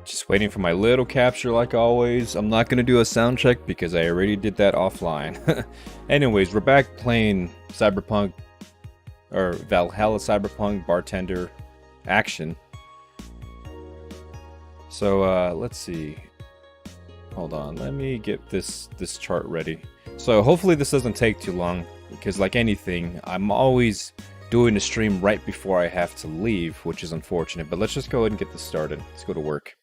Just waiting for my little capture like always. I'm not gonna do a sound check because I already did that offline. Anyways, we're back playing Cyberpunk, or Valhalla Cyberpunk Bartender action. So let's see. Hold on, let me get this chart ready. So hopefully this doesn't take too long, because like anything, I'm always doing a stream right before I have to leave, which is unfortunate. But let's just go ahead and get this started. Let's go to work.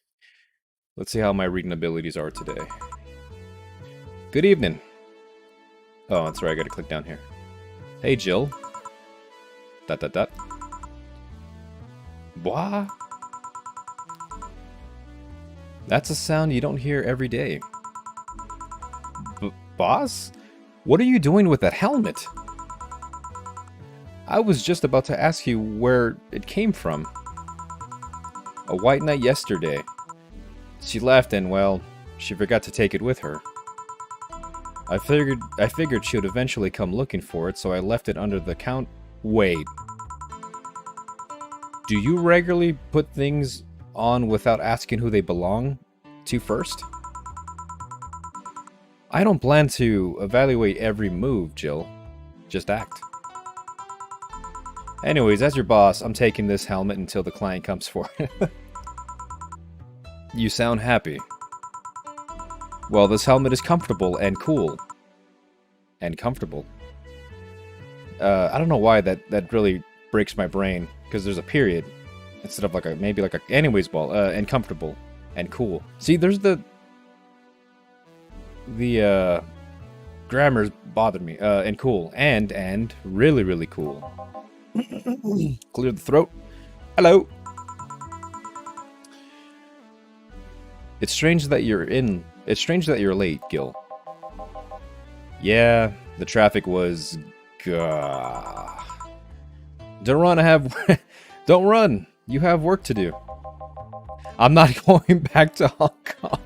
Let's see how my reading abilities are today. Good evening. Oh, that's right, I gotta click down here. Hey, Jill. ... Boah. That's a sound you don't hear every day. Boss? What are you doing with that helmet? I was just about to ask you where it came from. A white knight yesterday. She left and, well, she forgot to take it with her. I figured she would eventually come looking for it, so I left it under the count. Wait. Do you regularly put things on without asking who they belong to first? I don't plan to evaluate every move, Jill. Just act. Anyways, as your boss, I'm taking this helmet until the client comes for it. You sound happy. Well, this helmet is comfortable and cool. And comfortable. I don't know why that really breaks my brain, because there's a period instead of like a maybe like a anyways ball. And comfortable and cool. See, there's the grammar's bothered me. And cool and really cool. Clear the throat. Hello. It's strange that you're late, Gil. Yeah, the traffic was... Gah. Don't run, don't run! You have work to do. I'm not going back to Hong Kong.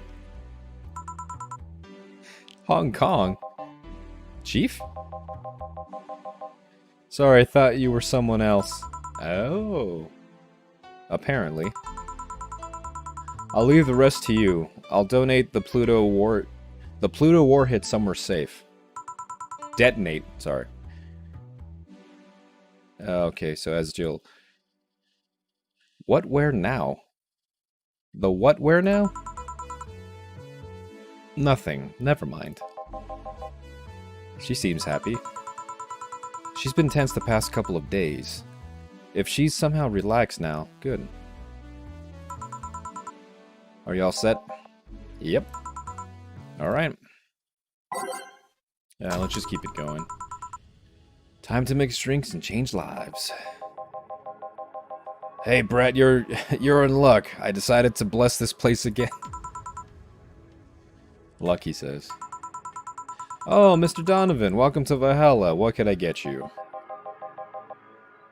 Hong Kong? Chief? Sorry, I thought you were someone else. Oh. Apparently. I'll leave the rest to you. I'll donate the Pluto warhead somewhere safe. Detonate, sorry. Okay, so as Jill. What, where, now? The what, where, now? Nothing. Never mind. She seems happy. She's been tense the past couple of days. If she's somehow relaxed now, good. Are y'all set? Yep. Alright. Yeah, let's just keep it going. Time to mix drinks and change lives. Hey, Brett, you're in luck. I decided to bless this place again. Luck, he says. Oh, Mr. Donovan, welcome to Valhalla. What can I get you?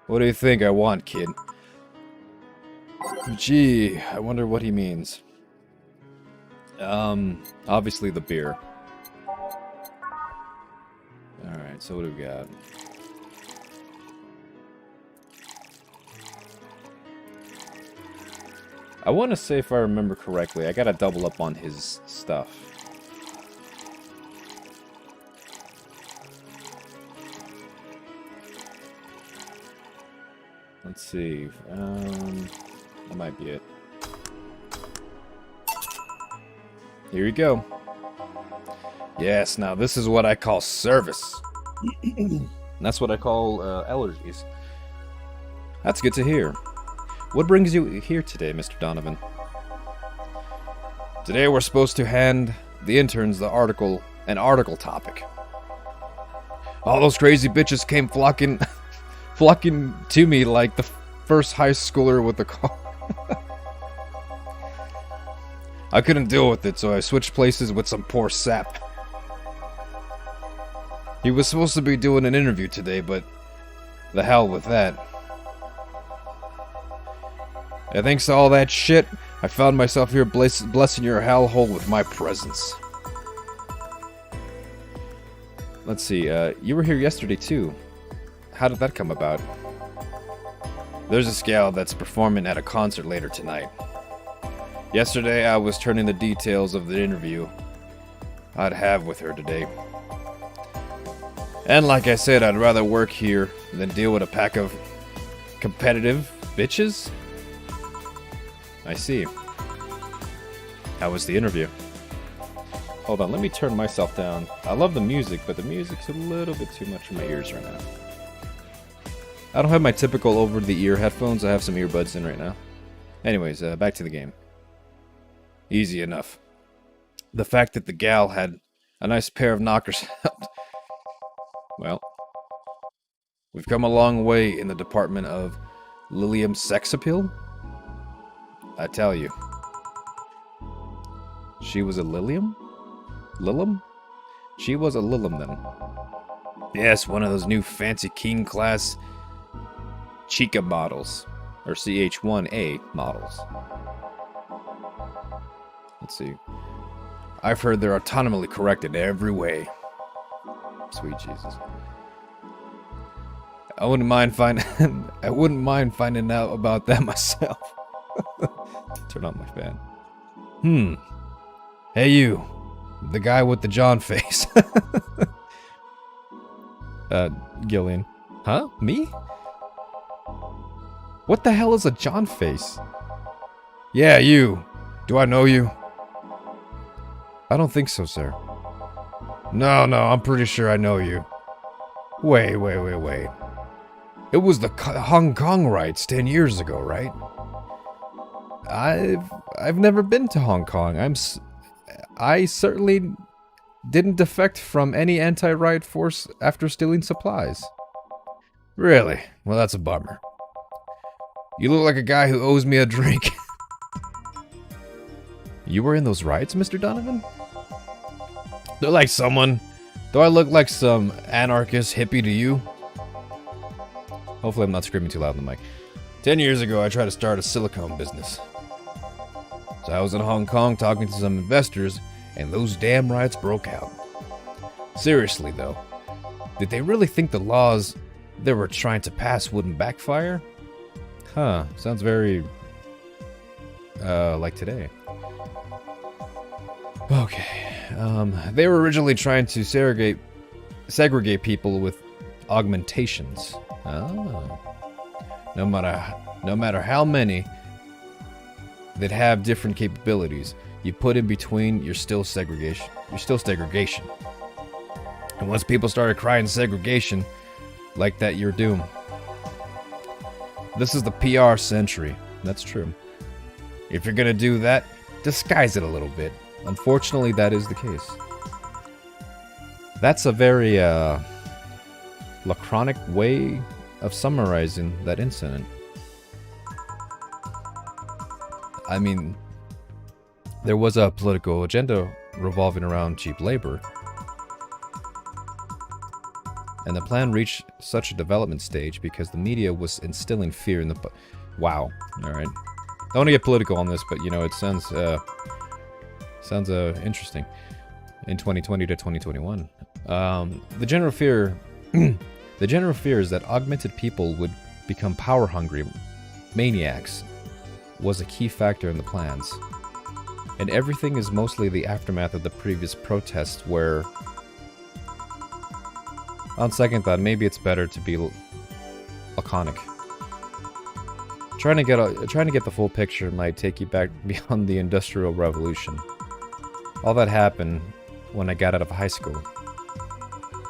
What do you think I want, kid? Gee, I wonder what he means. Obviously the beer. Alright, so what do we got? I want to say, if I remember correctly, I gotta double up on his stuff. Let's see. That might be it. Here you go. Yes, now this is what I call service. That's what I call allergies. That's good to hear. What brings you here today, Mr. Donovan? Today we're supposed to hand the interns an article topic. All those crazy bitches came flocking to me like the first high schooler with a car. I couldn't deal with it, so I switched places with some poor sap. He was supposed to be doing an interview today, but the hell with that. And thanks to all that shit, I found myself here blessing your hellhole with my presence. Let's see, you were here yesterday too. How did that come about? There's a scale that's performing at a concert later tonight. Yesterday, I was turning the details of the interview I'd have with her today. And like I said, I'd rather work here than deal with a pack of competitive bitches. I see. How was the interview? Hold on, let me turn myself down. I love the music, but the music's a little bit too much for my ears right now. I don't have my typical over-the-ear headphones. I have some earbuds in right now. Anyways, back to the game. Easy enough. The fact that the gal had a nice pair of knockers helped. Well, we've come a long way in the department of Lilium sex appeal. I tell you. She was a Lilium? Lilium? She was a Lilium then. Yes, one of those new fancy King class Chica models. Or CH1A models. Let's see. I've heard they're autonomically correct in every way. Sweet Jesus. I wouldn't mind finding out about that myself. Turn on my fan. Hey you. The guy with the John face. Gillian. Huh? Me? What the hell is a John face? Yeah, you. Do I know you? I don't think so, sir. No, I'm pretty sure I know you. Wait. It was the Hong Kong riots 10 years ago, right? I've never been to Hong Kong. I certainly didn't defect from any anti-riot force after stealing supplies. Really? Well, that's a bummer. You look like a guy who owes me a drink. You were in those riots, Mr. Donovan? Do I look like some anarchist hippie to you? Hopefully I'm not screaming too loud in the mic. 10 years ago, I tried to start a silicone business. So I was in Hong Kong talking to some investors, and those damn riots broke out. Seriously, though, did they really think the laws they were trying to pass wouldn't backfire? Huh, sounds very, like today. Okay, they were originally trying to segregate people with augmentations. Oh. No matter how many that have different capabilities, you put in between, you're still segregation. And once people started crying segregation, like that, you're doomed. This is the PR century. That's true. If you're gonna do that, disguise it a little bit. Unfortunately, that is the case. That's a very laconic way of summarizing that incident. I mean, there was a political agenda revolving around cheap labor. And the plan reached such a development stage because the media was instilling fear in the... Wow. Alright. I don't want to get political on this, but, you know, it sounds interesting. In 2020 to 2021. The general fear... the general fear is that augmented people would become power-hungry maniacs was a key factor in the plans. And everything is mostly the aftermath of the previous protests where... On second thought, maybe it's better to be laconic. Trying to get the full picture might take you back beyond the Industrial Revolution. All that happened when I got out of high school.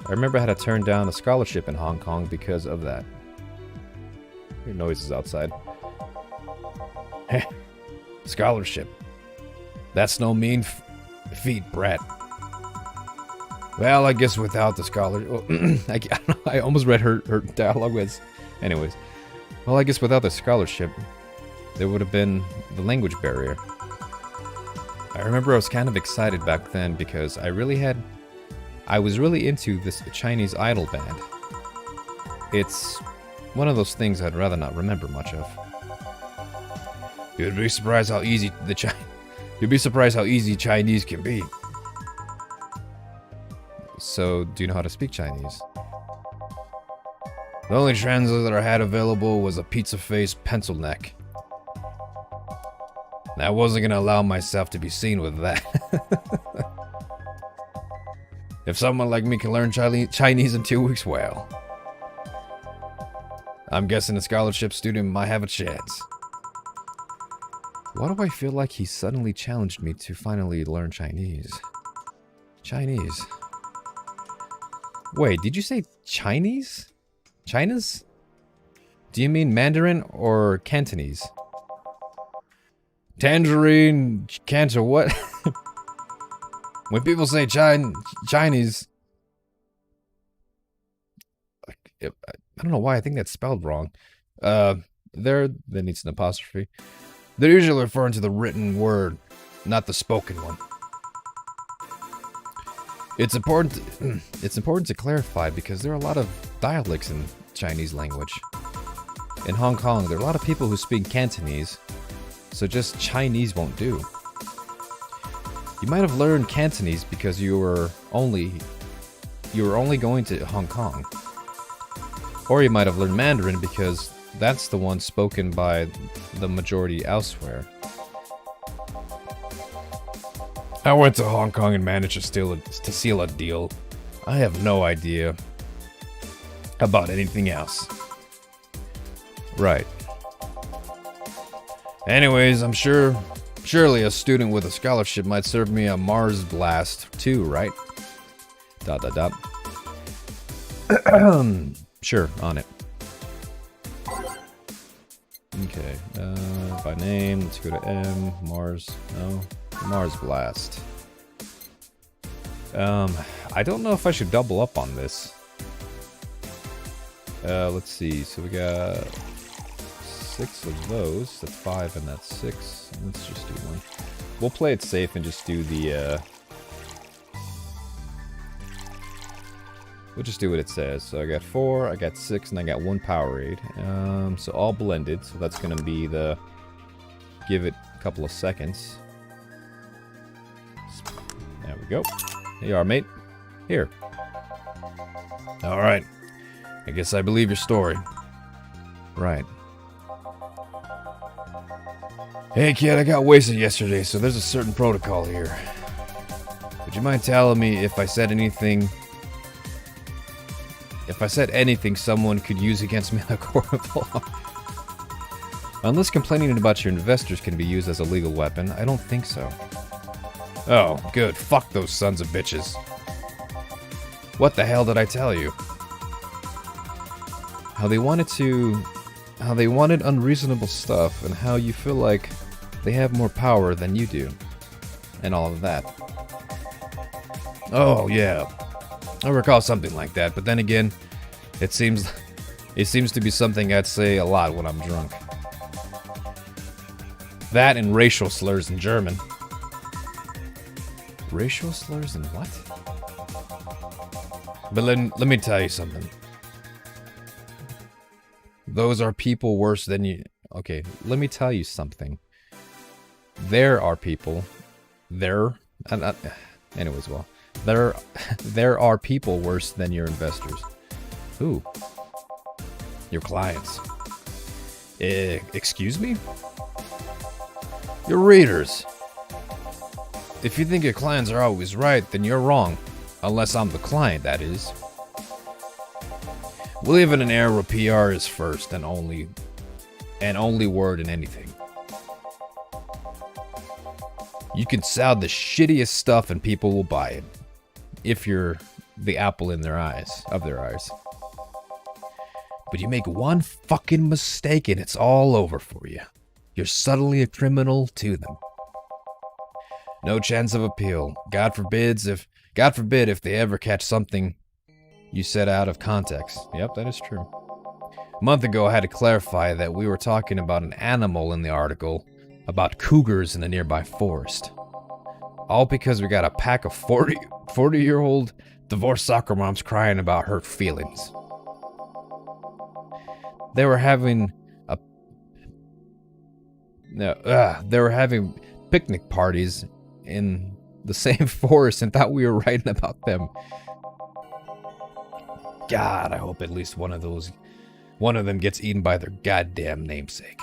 I remember I had to turn down a scholarship in Hong Kong because of that. Your noises outside. Heh. Scholarship. That's no mean feat, Brett. Well, I guess without the scholarship... I almost read her dialogue was... Anyways. Well, I guess without the scholarship, there would have been the language barrier. I remember I was kind of excited back then because I was really into this Chinese idol band. It's one of those things I'd rather not remember much of. You'd be surprised how easy Chinese can be. So, do you know how to speak Chinese? The only translator I had available was a pizza-faced pencil neck. I wasn't gonna allow myself to be seen with that. If someone like me can learn Chinese in 2 weeks, well, I'm guessing a scholarship student might have a chance. Why do I feel like he suddenly challenged me to finally learn Chinese? Chinese. Wait, did you say Chinese? China's? Do you mean Mandarin or Cantonese? Tangerine, Cantor, what? When people say Chinese, I don't know why I think that's spelled wrong. There needs an apostrophe. They're usually referring to the written word, not the spoken one. It's important to clarify because there are a lot of dialects in Chinese language. In Hong Kong, there are a lot of people who speak Cantonese, so just Chinese won't do. You might have learned Cantonese because you were only going to Hong Kong. Or you might have learned Mandarin because that's the one spoken by the majority elsewhere. I went to Hong Kong and managed to seal a deal. I have no idea about anything else. Right. Anyways, I'm surely a student with a scholarship might serve me a Mars blast too, right? ... Sure, on it. Okay, by name, let's go to M, Mars, no, Mars blast. I don't know if I should double up on this. Let's see, so we got 6 of those, that's 5 and that's 6, let's just do 1. We'll play it safe and just do the, we'll just do what it says. So I got 4, I got 6, and I got 1 Powerade. So all blended, so that's gonna be the, give it a couple of seconds. There we go. Here you are, mate. Here. Alright. I guess I believe your story. Right. Hey kid, I got wasted yesterday, so there's a certain protocol here. Would you mind telling me if I said anything someone could use against me in a court of law? Unless complaining about your investors can be used as a legal weapon, I don't think so. Oh, good. Fuck those sons of bitches. What the hell did I tell you? How they wanted unreasonable stuff, and how you feel like they have more power than you do. And all of that. Oh, yeah. I recall something like that, but then again, it seems to be something I'd say a lot when I'm drunk. That and racial slurs in German. Racial slurs in what? But let me tell you something. Those are people worse than you. Okay, let me tell you something. There are people. Anyways, well. There are people worse than your investors. Who? Your clients. Excuse me? Your readers. If you think your clients are always right, then you're wrong. Unless I'm the client, that is. We live in an era where PR is first and only word in anything. You can sell the shittiest stuff and people will buy it. If you're the apple in their eyes. But you make one fucking mistake and it's all over for you. You're suddenly a criminal to them. No chance of appeal. God forbid if they ever catch something you said out of context. Yep, that is true. A month ago, I had to clarify that we were talking about an animal in the article, about cougars in a nearby forest. All because we got a pack of 40-year-old divorced soccer moms crying about hurt feelings. They were having picnic parties in the same forest and thought we were writing about them. God, I hope at least one of them gets eaten by their goddamn namesake.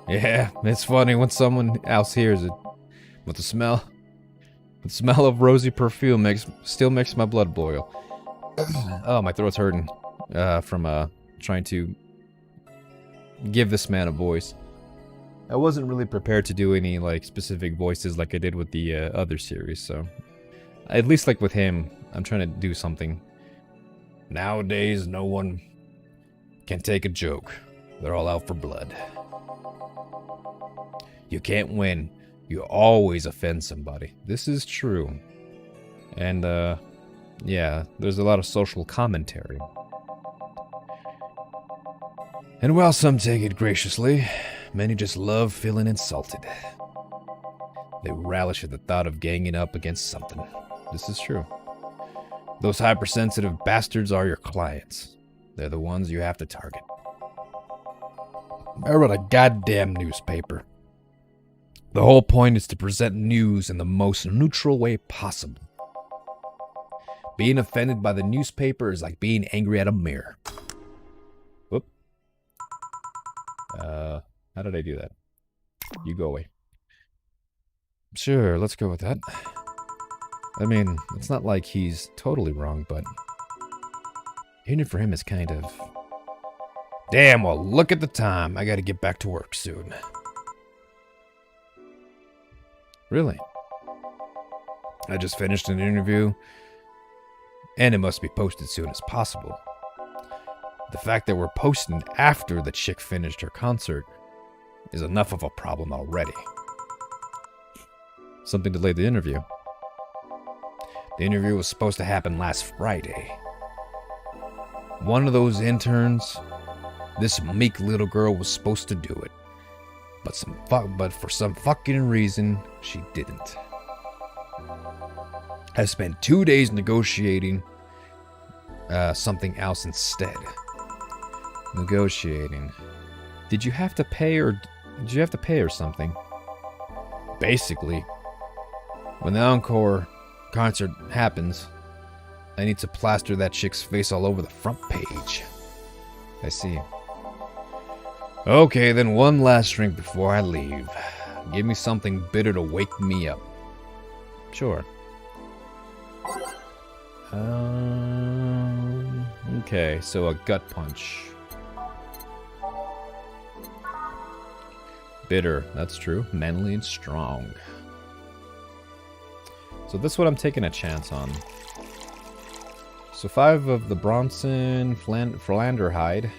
Yeah, it's funny when someone else hears it. But the smell of rosy perfume still makes my blood boil. Oh, my throat's hurting from trying to give this man a voice. I wasn't really prepared to do any like specific voices like I did with the other series, so at least like with him, I'm trying to do something. Nowadays, no one can take a joke. They're all out for blood. You can't win. You always offend somebody. This is true. And yeah, there's a lot of social commentary. And while some take it graciously, many just love feeling insulted. They relish at the thought of ganging up against something. This is true. Those hypersensitive bastards are your clients. They're the ones you have to target. I read a goddamn newspaper. The whole point is to present news in the most neutral way possible. Being offended by the newspaper is like being angry at a mirror. Whoop. How did I do that? You go away. Sure, let's go with that. I mean, it's not like he's totally wrong, but hearing it for him is kind of... Damn, well, look at the time. I gotta get back to work soon. Really? I just finished an interview, and it must be posted as soon as possible. The fact that we're posting after the chick finished her concert is enough of a problem already. Something delayed the interview. The interview was supposed to happen last Friday. One of those interns, this meek little girl, was supposed to do it. But for some fucking reason, she didn't. I spent 2 days negotiating something else instead. Negotiating. Did you have to pay her something? Basically, when the encore concert happens, I need to plaster that chick's face all over the front page. I see. Okay, then one last drink before I leave. Give me something bitter to wake me up. Sure. Okay, so a gut punch. Bitter, that's true. Manly and strong. So this is what I'm taking a chance on. So 5 of the Bronson Philander hide.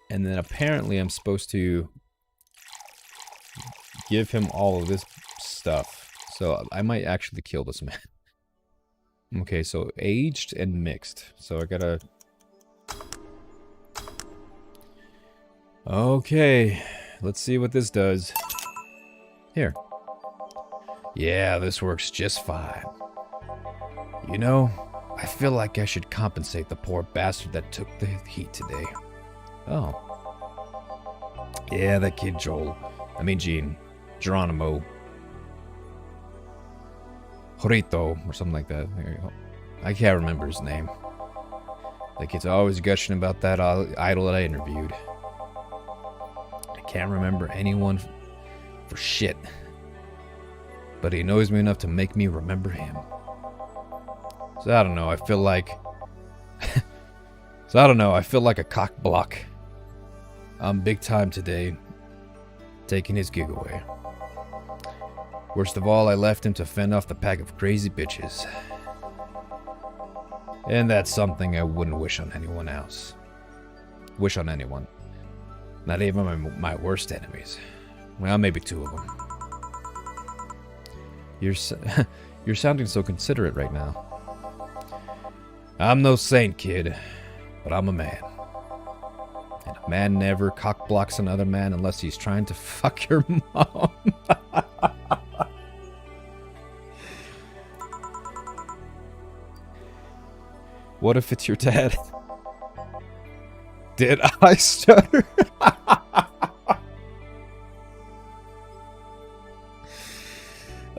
And then apparently I'm supposed to give him all of this stuff. So I might actually kill this man. Okay, so aged and mixed. So I gotta... Okay, let's see what this does. Here. Yeah, this works just fine. You know, I feel like I should compensate the poor bastard that took the heat today. Oh. Yeah, that kid Geronimo. Jorito, or something like that. There you go. I can't remember his name. That kid's always gushing about that idol that I interviewed. I can't remember anyone for shit. But he knows me enough to make me remember him. So I don't know, I feel like... I feel like a cock block. I'm big time today, taking his gig away. Worst of all, I left him to fend off the pack of crazy bitches. And that's something I wouldn't wish on anyone else. Wish on anyone. Not even my worst enemies. Well, maybe 2 of them. You're sounding so considerate right now. I'm no saint, kid, but I'm a man. And a man never cock-blocks another man unless he's trying to fuck your mom. What if it's your dad? Did I stutter?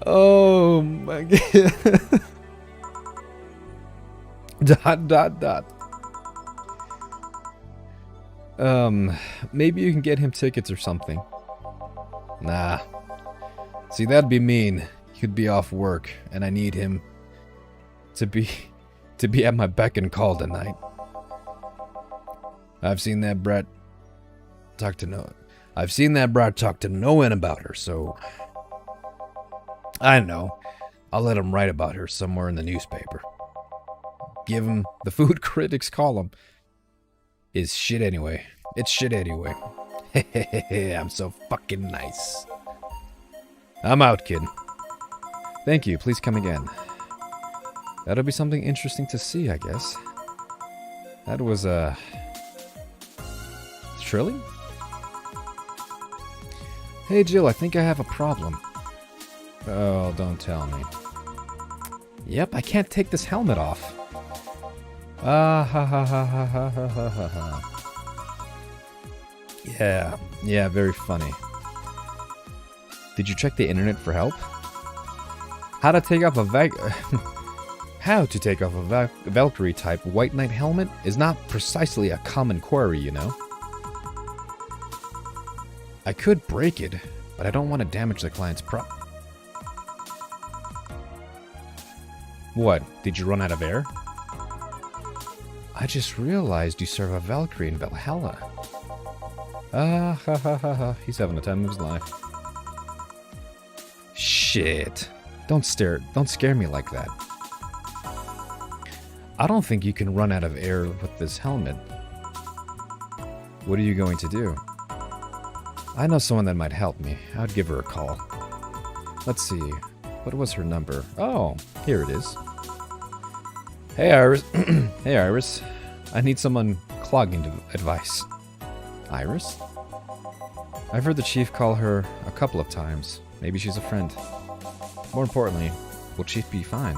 Oh my god. ... ... ... ... ... ... ... ... ... ... ... ... ... ... ... ... ... ... ... ... ... ... ... ... ... ... ... ... ... ... ... ... ... ... ... ... ... ... ... ... ... ... ... ... ... ... ... ... ... ... ... ... ... ... ... ... ... ... ... ... ... ... ... ... ... ... ... ... ... ... ... ... ... ... ... ... ... ... ... ... ... ... ... ... ... ... ... ... ... ... ... ... ... ... ... ... ... ... ... ... ... ... ... ... ... ... ... ... ... ... ... ... ... ... ... ... ... ... ... ... ... ... ... ... ... ... ... ... ... ... ... ... ... ... ... ... ... ... ... ... ... ... ... ... ... ... ... ... ... ... ... ... ... ... ... ... ... ... ... ... ... ... ... ... ... ... ... ... ... ... ... ... ... ... ... ... ... ... ... ... ... ... ... ... ... ... ... ... ... ... ... ... ... ... ... ... ... ... ... ... ... ... ... ... ... ... ... ... ... ... ... ... ... ... ... ... ... ... ... ... ... ... ... ... ... ... ... ... ... ... ... ... ... ... ... Maybe you can get him tickets or something. Nah. See, that'd be mean. He could be off work, and I need him to be at my beck and call tonight. I've seen that brat talk to no one about her, so I don't know. I'll let him write about her somewhere in the newspaper. Give him the food critics column. Is shit anyway. It's shit anyway. I'm so fucking nice. I'm out, kid. Thank you. Please come again. That'll be something interesting to see, I guess. That was, thrilling? Hey, Jill, I think I have a problem. Oh, don't tell me. Yep, I can't take this helmet off. Ah, ha, ha, ha, ha, ha, ha, ha, ha, ha. Yeah, very funny. Did you check the internet for help? How to take off a Valkyrie-type White Knight helmet is not precisely a common query, you know. I could break it, but I don't want to damage the client's prop. What, did you run out of air? I just realized you serve a Valkyrie in Valhalla. Ah, ha ha ha ha, he's having the time of his life. Shit. Don't scare me like that. I don't think you can run out of air with this helmet. What are you going to do? I know someone that might help me. I'd give her a call. Let's see. What was her number? Oh, here it is. Hey, Iris. Hey, Iris. I need someone clogging advice. Iris? I've heard the chief call her a couple of times. Maybe she's a friend. More importantly, will Chief be fine?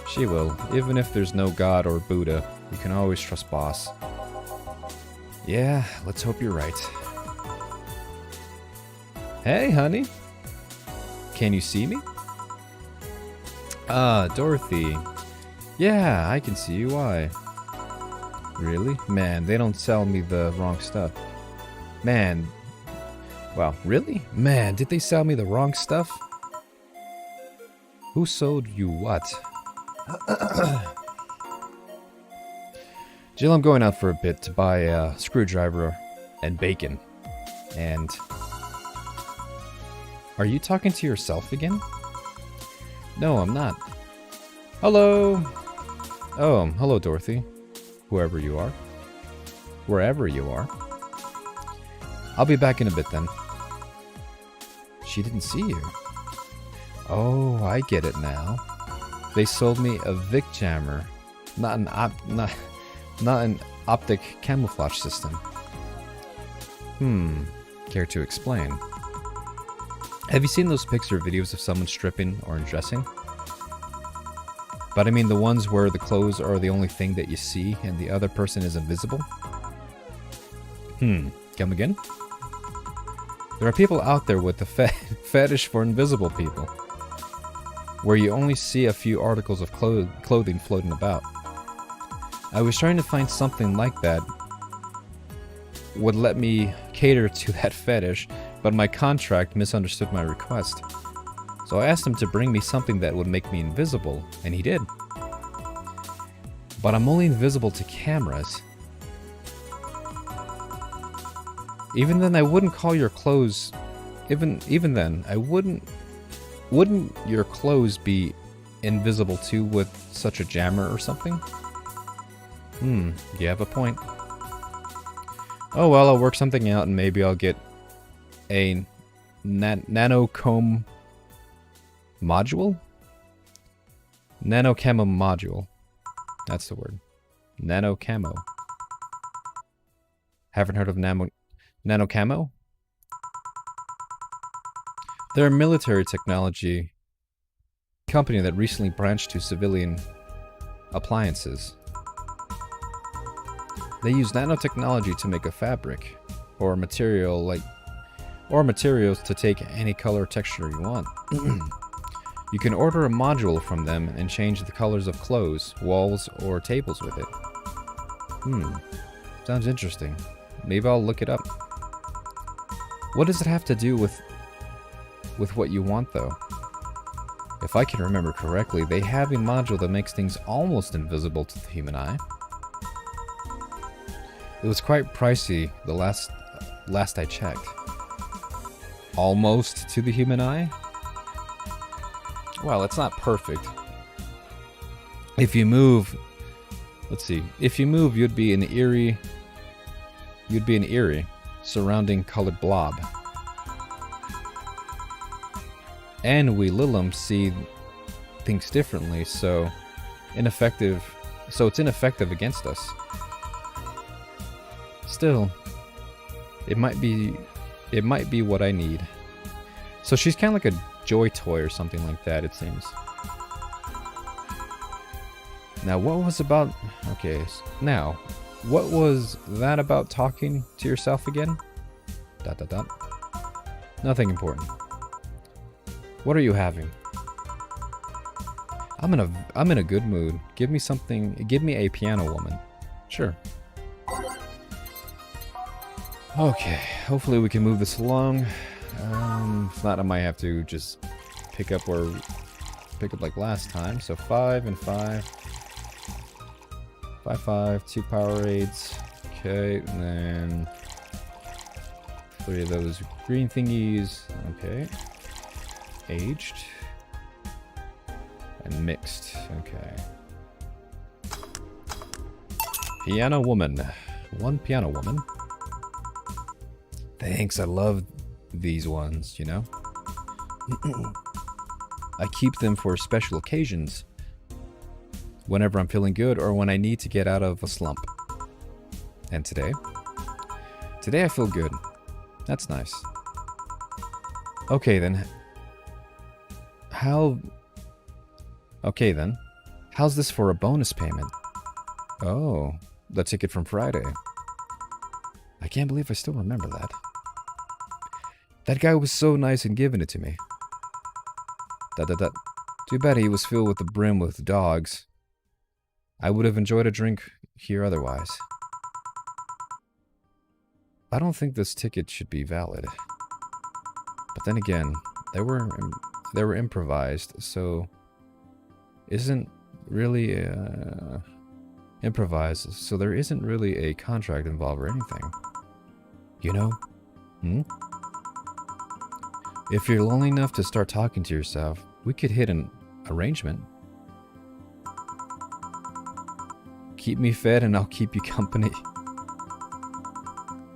She will. Even if there's no God or Buddha, you can always trust Boss. Yeah, let's hope you're right. Hey, honey. Can you see me? Ah, Dorothy. Yeah, I can see you. Why? Really? Man, they don't sell me the wrong stuff. Man. Wow, really? Man, did they sell me the wrong stuff? Who sold you what? Jill, I'm going out for a bit to buy a screwdriver and bacon. And... Are you talking to yourself again? No, I'm not. Hello! Oh, hello, Dorothy. Whoever you are. Wherever you are. I'll be back in a bit then. She didn't see you. Oh, I get it now. They sold me a Vic jammer, not an optic camouflage system. Care to explain? Have you seen those pics or videos of someone stripping or undressing? But I mean the ones where the clothes are the only thing that you see and the other person is invisible? Come again? There are people out there with a fetish for invisible people, where you only see a few articles of clothing floating about. I was trying to find something like that would let me cater to that fetish, but my contract misunderstood my request. So I asked him to bring me something that would make me invisible, and he did. But I'm only invisible to cameras. Even then, I wouldn't call your clothes... Even then, I wouldn't your clothes be invisible too with such a jammer or something? You have a point. Oh well, I'll work something out and maybe I'll get a nanocomb module? Nanocamo module. That's the word. Nanocamo. Haven't heard of nanocamo? They're a military technology company that recently branched to civilian appliances. They use nanotechnology to make a fabric or materials to take any color or texture you want. You can order a module from them and change the colors of clothes, walls, or tables with it. Sounds interesting. Maybe I'll look it up. What does it have to do with what you want, though? If I can remember correctly, they have a module that makes things almost invisible to the human eye. It was quite pricey the last I checked. Almost to the human eye? Well, it's not perfect. If you move, let's see. If you move, you'd be an eerie surrounding colored blob. And we Lilim see things differently, so it's ineffective against us. Still, it might be what I need. So she's kind of like a joy toy or something like that, it seems. Now, what was about... Okay, now, what was that about talking to yourself again? ... Nothing important. What are you having? I'm in a good mood. Give me something. Give me a piano woman. Sure. Okay. Hopefully we can move this along. If not, I might have to just pick up like last time. So 5 and 5. 5, 5, 2 Powerades. Okay, and then 3 of those green thingies. Okay. Aged. And mixed. Okay. Piano woman. 1 piano woman. Thanks, I love these ones, you know? I keep them for special occasions. Whenever I'm feeling good or when I need to get out of a slump. And today? Today I feel good. That's nice. Okay then. Okay then. How's this for a bonus payment? Oh, the ticket from Friday. I can't believe I still remember that. That guy was so nice in giving it to me. Too bad he was filled with the brim with dogs. I would have enjoyed a drink here otherwise. I don't think this ticket should be valid. But then again, they were improvised, so isn't really improvised, so there isn't really a contract involved or anything. You know? If you're lonely enough to start talking to yourself, we could hit an arrangement. Keep me fed and I'll keep you company.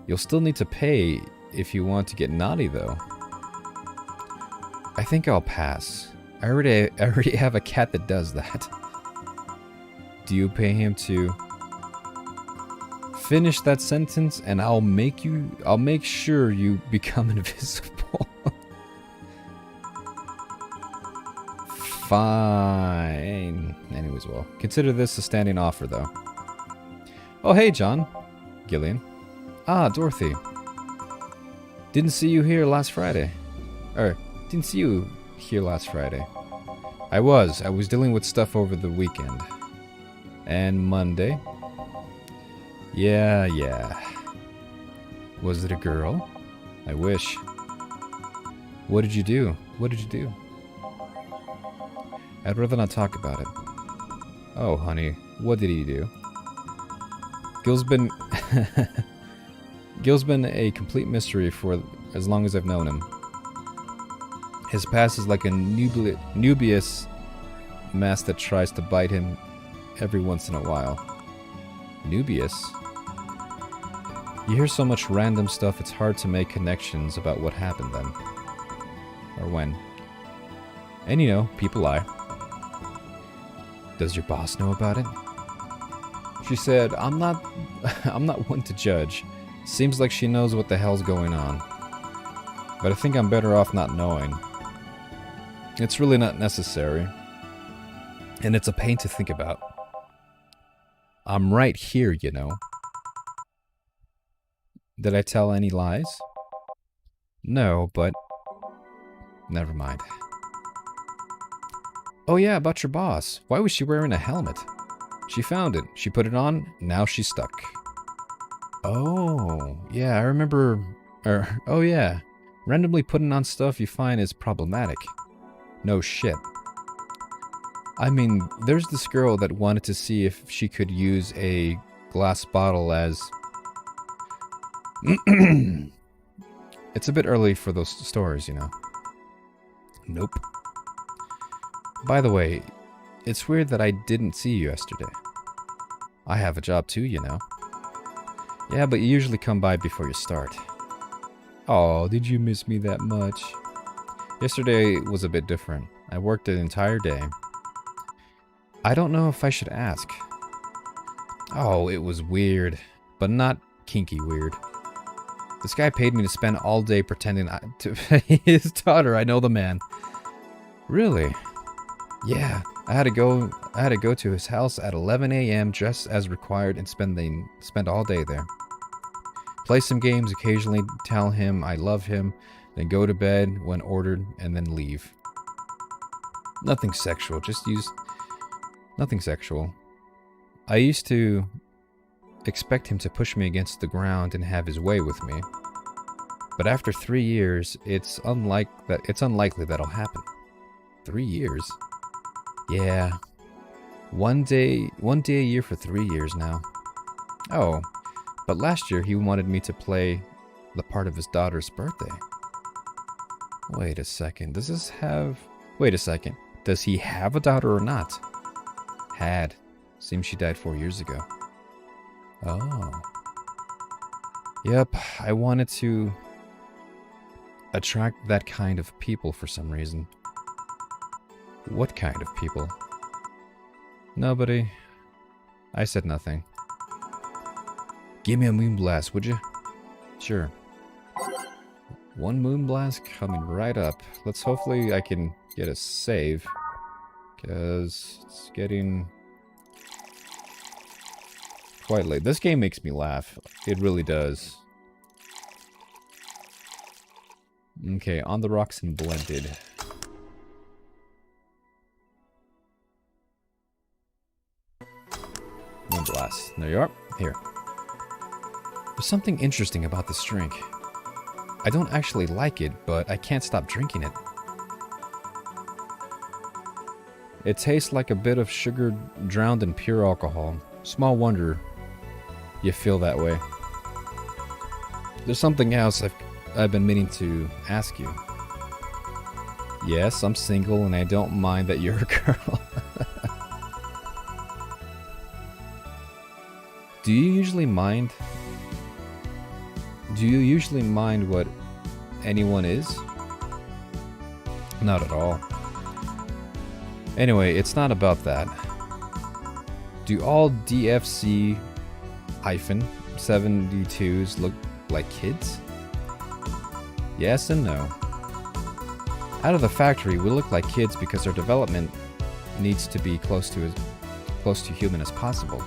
You'll still need to pay if you want to get naughty, though. I think I'll pass. I already have a cat that does that. Do you pay him to finish that sentence and I'll make sure you become invisible. Fine. Anyways, well, consider this a standing offer, though. Oh, hey, John. Gillian. Ah, Dorothy. Didn't see you here last Friday. Didn't see you here last Friday. I was dealing with stuff over the weekend. And Monday. Yeah. Was it a girl? I wish. What did you do? I'd rather not talk about it. Oh, honey, what did he do? Gil's been a complete mystery for as long as I've known him. His past is like a Nubius mess that tries to bite him every once in a while. Nubius? You hear so much random stuff, it's hard to make connections about what happened then. Or when. And you know, people lie. Does your boss know about it? She said, I'm not one to judge. Seems like she knows what the hell's going on. But I think I'm better off not knowing. It's really not necessary. And it's a pain to think about. I'm right here, you know. Did I tell any lies? No, but... Never mind. Oh yeah, about your boss. Why was she wearing a helmet? She found it. She put it on. Now she's stuck. Oh, yeah, I remember... oh yeah. Randomly putting on stuff you find is problematic. No shit. I mean, there's this girl that wanted to see if she could use a glass bottle as... It's a bit early for those stores, you know. Nope. By the way, it's weird that I didn't see you yesterday. I have a job too, you know. Yeah, but you usually come by before you start. Oh, did you miss me that much? Yesterday was a bit different. I worked an entire day. I don't know if I should ask. Oh, it was weird, but not kinky weird. This guy paid me to spend all day pretending to his daughter. I know the man. Really? Yeah, I had to go to his house at 11 a.m. just as required and spend all day there. Play some games, occasionally tell him I love him, then go to bed when ordered, and then leave. Nothing sexual, nothing sexual. I used to expect him to push me against the ground and have his way with me. But after 3 years, it's unlikely that'll happen. 3 years? Yeah. One day a year for 3 years now. Oh, but last year he wanted me to play the part of his daughter's birthday. Wait a second, wait a second. Does he have a daughter or not? Had. Seems she died 4 years ago. Oh. Yep, I wanted to attract that kind of people for some reason. What kind of people? Nobody. I said nothing. Give me a moonblast, would you? Sure. One moonblast coming right up. Hopefully I can get a save. Because it's getting quite late. This game makes me laugh. It really does. Okay, on the rocks and blended. Moonblast. There you are. Here. There's something interesting about this drink. I don't actually like it, but I can't stop drinking it. It tastes like a bit of sugar drowned in pure alcohol. Small wonder you feel that way. There's something else I've been meaning to ask you. Yes, I'm single and I don't mind that you're a girl. Do you usually mind what anyone is? Not at all. Anyway, it's not about that. Do all DFC-72s look like kids? Yes and no. Out of the factory, we look like kids because our development needs to be close to human as possible.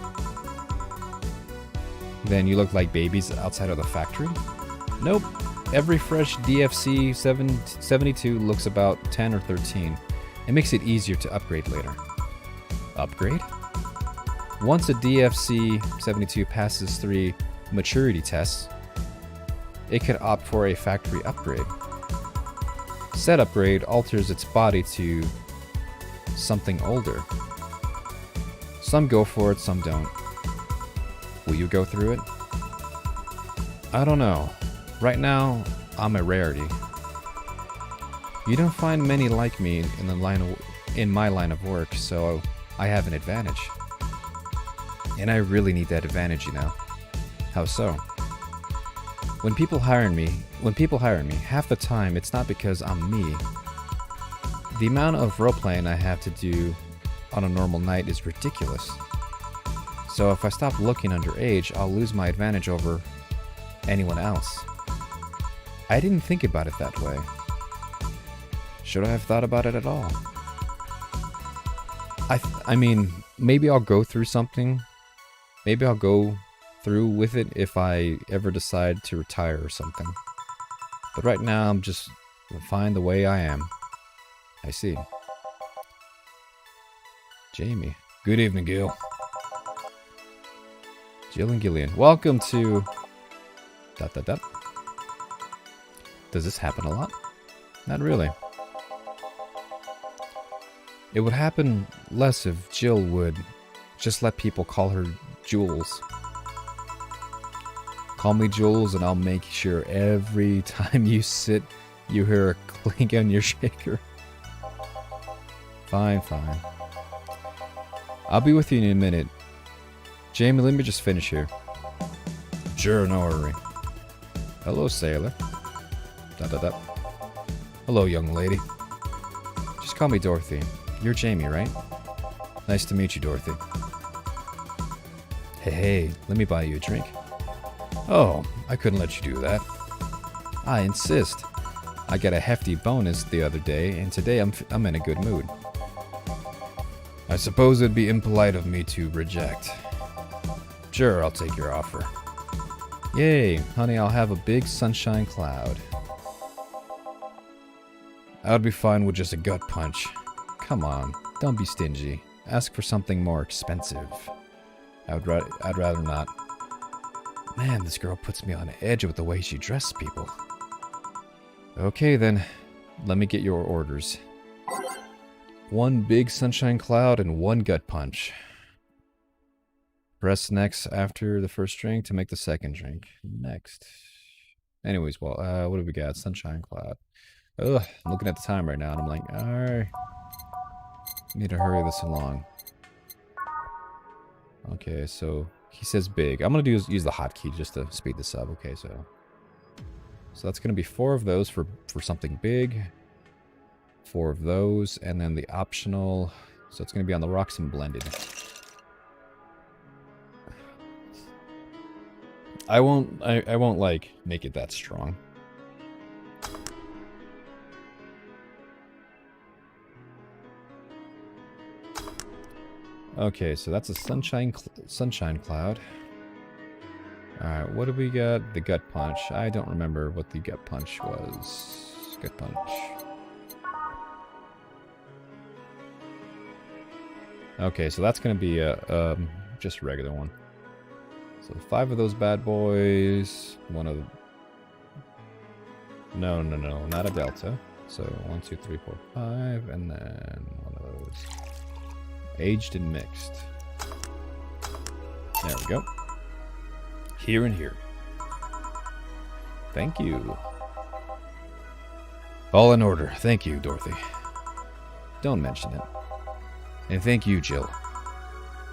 Then you look like babies outside of the factory? Nope. Every fresh DFC 72 looks about 10 or 13. It makes it easier to upgrade later. Upgrade? Once a DFC 72 passes 3 maturity tests, it could opt for a factory upgrade. Said upgrade alters its body to something older. Some go for it, some don't. Will you go through it? I don't know. Right now, I'm a rarity. You don't find many like me in my line of work, so I have an advantage. And I really need that advantage, you know. How so? When people hire me, half the time it's not because I'm me. The amount of roleplaying I have to do on a normal night is ridiculous. So if I stop looking underage, I'll lose my advantage over anyone else. I didn't think about it that way. Should I have thought about it at all? I mean, maybe I'll go through something. Maybe I'll go through with it if I ever decide to retire or something. But right now, I'm just fine the way I am. I see. Jamie. Good evening, Gil. Jill and Gillian. Welcome to Dot dot dot. Does this happen a lot? Not really. It would happen less if Jill would just let people call her Jules. Call me Jules and I'll make sure every time you sit, you hear a clink on your shaker. Fine, fine. I'll be with you in a minute. Jamie, let me just finish here. Sure, no hurry. Hello, sailor. Dot dot dot. Hello, young lady. Just call me Dorothy. You're Jamie, right? Nice to meet you, Dorothy. Hey, let me buy you a drink. Oh, I couldn't let you do that. I insist. I got a hefty bonus the other day, and today I'm in a good mood. I suppose it'd be impolite of me to reject. Sure, I'll take your offer. Yay, honey, I'll have a big sunshine cloud. I would be fine with just a gut punch. Come on, don't be stingy. Ask for something more expensive. I'd rather not. Man, this girl puts me on edge with the way she dresses people. Okay then, let me get your orders. One big sunshine cloud and one gut punch. Press next after the first drink to make the second drink. Next. Anyways, well, what do we got? Sunshine cloud. Ugh, I'm looking at the time right now and I'm like, alright. Need to hurry this along. Okay, so he says big. I'm gonna use the hotkey just to speed this up. Okay, so that's gonna be 4 of those for something big. 4 of those, and then the optional. So it's gonna be on the rocks and blended. I won't like make it that strong. Okay, so that's a sunshine cloud. Alright, what do we got? The gut punch. I don't remember what the gut punch was. Gut punch. Okay, so that's gonna be a just a regular one. So 5 of those bad boys. One of no, not a delta. So 1, 2, 3, 4, 5, and then one of those. Aged and mixed. There we go. Here and here. Thank you. All in order. Thank you, Dorothy. Don't mention it. And thank you, Jill.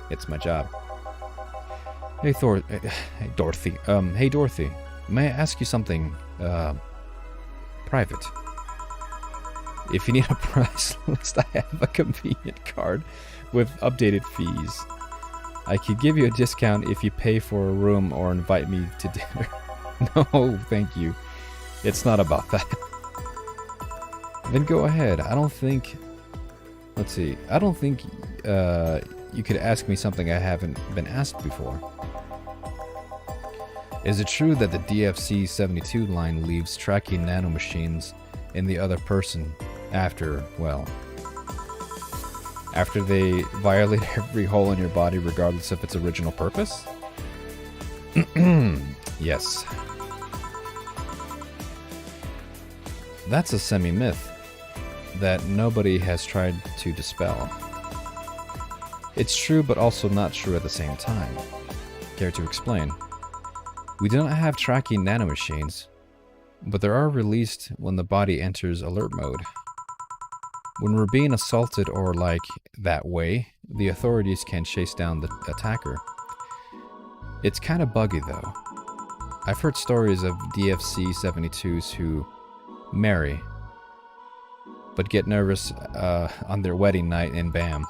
It's my job. Hey, Dorothy. Hey, Dorothy. May I ask you something, private? If you need a price list, I have a convenient card with updated fees. I could give you a discount if you pay for a room or invite me to dinner. No, thank you. It's not about that. Then go ahead. I don't think... Let's see. I don't think you could ask me something I haven't been asked before. Is it true that the DFC-72 line leaves tracking nanomachines in the other person after, well... after they violate every hole in your body regardless of its original purpose? Yes. That's a semi-myth that nobody has tried to dispel. It's true but also not true at the same time. Care to explain? We do not have tracking nanomachines, but there are released when the body enters alert mode. When we're being assaulted or like that way, the authorities can chase down the attacker. It's kind of buggy though. I've heard stories of DFC-72s who marry, but get nervous on their wedding night and bam.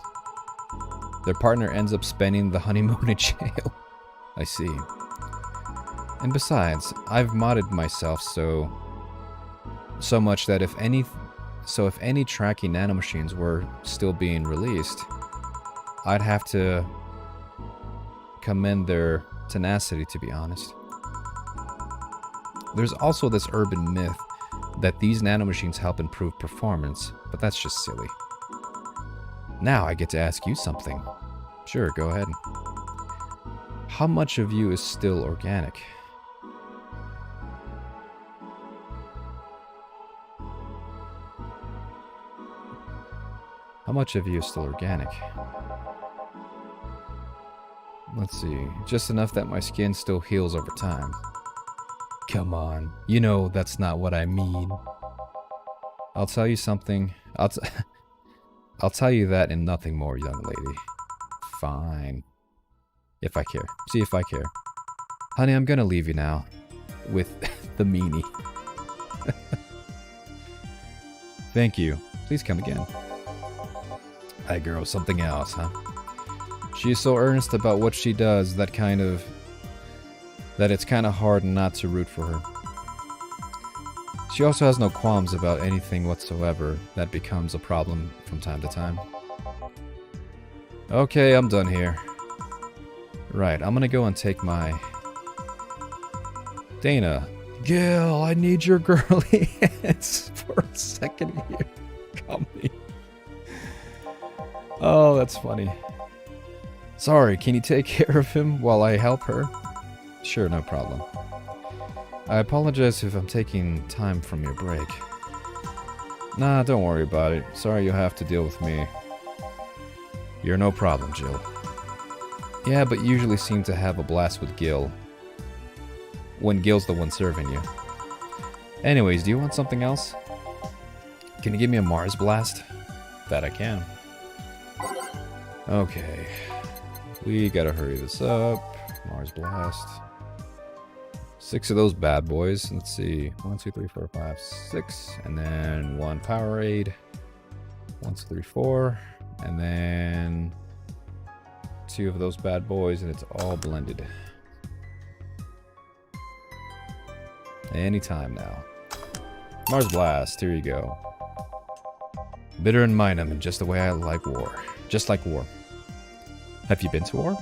Their partner ends up spending the honeymoon in jail. I see. And besides, I've modded myself so much that if any tracking nanomachines were still being released, I'd have to commend their tenacity, to be honest. There's also this urban myth that these nanomachines help improve performance, but that's just silly. Now I get to ask you something. Sure, go ahead. How much of you is still organic? How much of you is still organic? Let's see. Just enough that my skin still heals over time. Come on. You know that's not what I mean. I'll tell you something. I'll tell you that and nothing more, young lady. Fine. If I care. See if I care. Honey, I'm gonna leave you now. With the meanie. Thank you. Please come again. Hi, girl. Something else, huh? She's so earnest about what she does that it's kind of hard not to root for her. She also has no qualms about anything whatsoever that becomes a problem from time to time. Okay, I'm done here. Right, I'm gonna go and take my... Dana. Gil, I need your girly hands for a second here. Come me. Oh, that's funny. Sorry, can you take care of him while I help her? Sure, no problem. I apologize if I'm taking time from your break. Nah, don't worry about it. Sorry you'll have to deal with me. You're no problem, Jill. Yeah, but you usually seem to have a blast with Gil. When Gil's the one serving you. Anyways, do you want something else? Can you give me a Mars blast? That I can. Okay. We gotta hurry this up. Mars blast. 6 of those bad boys. Let's see. 1, 2, 3, 4, 5, 6. And then 1 Powerade. 1, 2, 3, 4. And then 2 of those bad boys, and it's all blended. Anytime now. Mars blast. Here you go. Bitter and minum, and just the way I like war. Just like war. Have you been to war?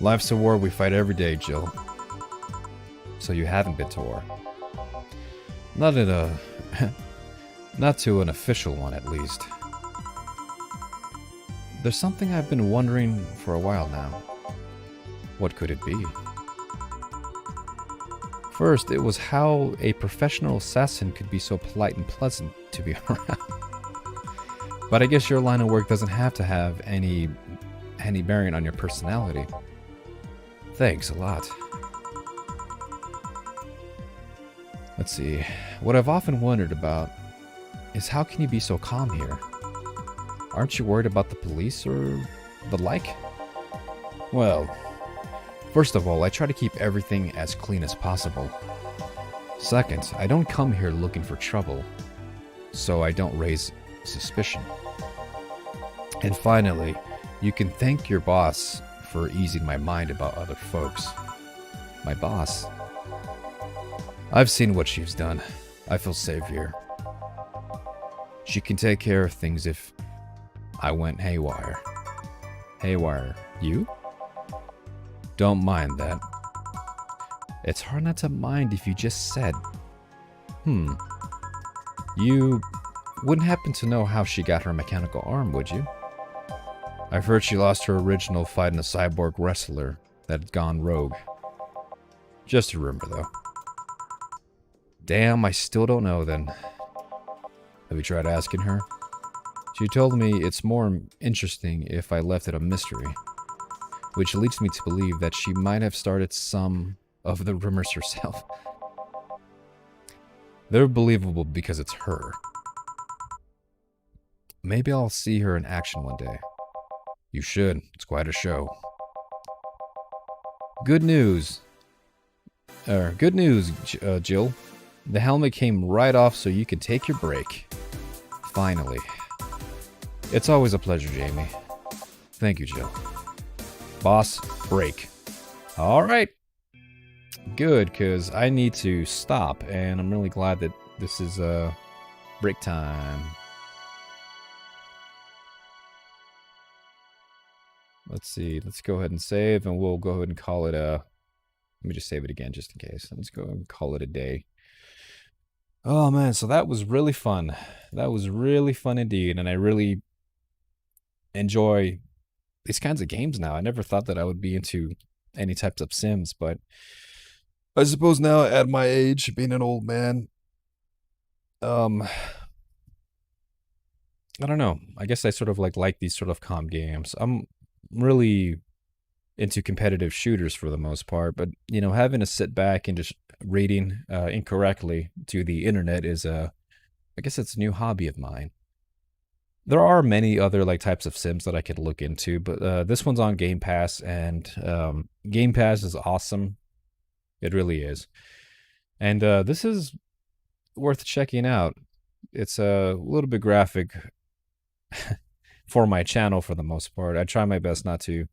Life's a war we fight every day, Jill. So you haven't been to war. Not in a... not to an official one, at least. There's something I've been wondering for a while now. What could it be? First, it was how a professional assassin could be so polite and pleasant to be around. But I guess your line of work doesn't have to have any bearing on your personality. Thanks a lot. Let's see. What I've often wondered about is how can you be so calm here? Aren't you worried about the police or the like? Well, first of all, I try to keep everything as clean as possible. Second, I don't come here looking for trouble, so I don't raise suspicion. And finally, you can thank your boss for easing my mind about other folks. My boss. I've seen what she's done. I feel safe here. She can take care of things if I went haywire. Haywire. You? Don't mind that. It's hard not to mind if you just said. You wouldn't happen to know how she got her mechanical arm, would you? I've heard she lost her original fighting a cyborg wrestler that had gone rogue. Just a rumor, though. Damn, I still don't know then. Have you tried asking her? She told me it's more interesting if I left it a mystery, which leads me to believe that she might have started some of the rumors herself. They're believable because it's her. Maybe I'll see her in action one day. You should. It's quite a show. Good news. Good news, Jill. The helmet came right off so you can take your break. Finally. It's always a pleasure, Jamie. Thank you, Jill. Boss, break. Alright. Good, because I need to stop, and I'm really glad that this is break time. Let's see. Let's go ahead and save, and we'll go ahead and call it a... Let me just save it again, just in case. Let's go and call it a day. Oh, man, so that was really fun. That was really fun indeed, and I really enjoy these kinds of games now. I never thought that I would be into any types of Sims, but I suppose now at my age, being an old man, I don't know. I guess I sort of like these sort of calm games. I'm really into competitive shooters for the most part, but having to sit back and just rating incorrectly to the internet is I guess it's a new hobby of mine. There are many other like types of sims that I could look into, but this one's on Game Pass, and Game Pass is awesome. It really is, and this is worth checking out. It's a little bit graphic for my channel for the most part. I try my best not to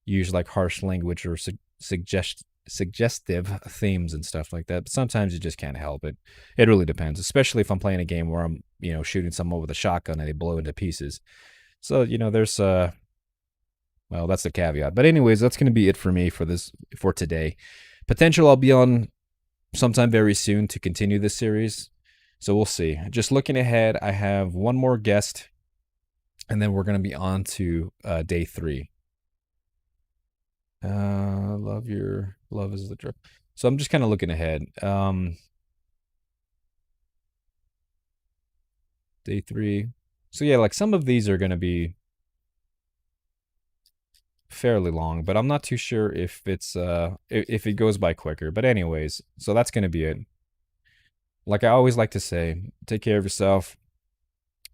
use like harsh language or suggestive themes and stuff like that. But sometimes you just can't help it. It really depends, especially if I'm playing a game where I'm shooting someone with a shotgun and they blow into pieces. So there's well, that's the caveat. But anyways, that's going to be it for me for today. Potential I'll be on sometime very soon to continue this series. So we'll see. Just looking ahead, I have one more guest, and then we're going to be on to day 3. Love is the drip. So I'm just kind of looking ahead. Day 3. So yeah, like some of these are going to be fairly long, but I'm not too sure if it goes by quicker. But anyways, so that's going to be it. Like I always like to say, take care of yourself.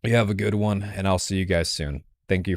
You have a good one, and I'll see you guys soon. Thank you